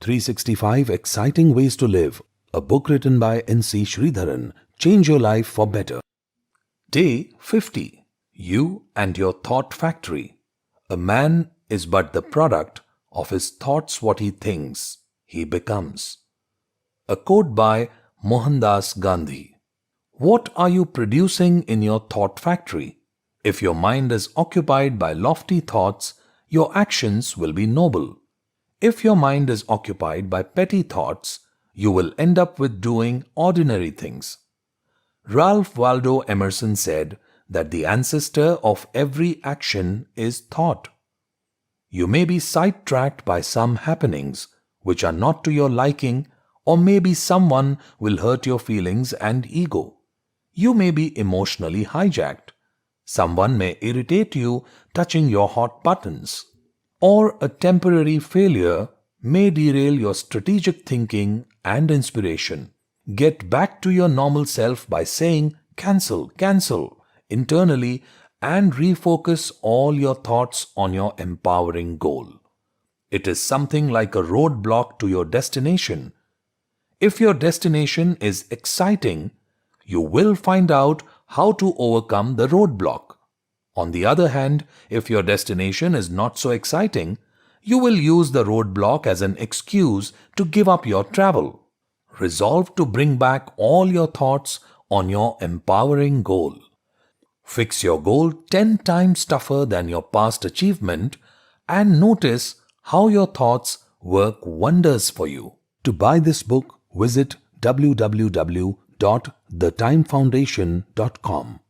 365 Exciting Ways to Live, a book written by N.C. Sridharan. Change your life for better. Day 50. You and your Thought Factory. A man is but the product of his thoughts. What he thinks, he becomes. A quote by Mohandas Gandhi. What are you producing in your thought factory? If your mind is occupied by lofty thoughts, your actions will be noble. If your mind is occupied by petty thoughts, you will end up with doing ordinary things. Ralph Waldo Emerson said that the ancestor of every action is thought. You may be sidetracked by some happenings which are not to your liking, or maybe someone will hurt your feelings and ego. You may be emotionally hijacked. Someone may irritate you, touching your hot buttons. Or a temporary failure may derail your strategic thinking and inspiration. Get back to your normal self by saying cancel, cancel internally and refocus all your thoughts on your empowering goal. It is something like a roadblock to your destination. If your destination is exciting, you will find out how to overcome the roadblock. On the other hand, if your destination is not so exciting, you will use the roadblock as an excuse to give up your travel. Resolve to bring back all your thoughts on your empowering goal. Fix your goal 10 times tougher than your past achievement and notice how your thoughts work wonders for you. To buy this book, visit www.thetimefoundation.com.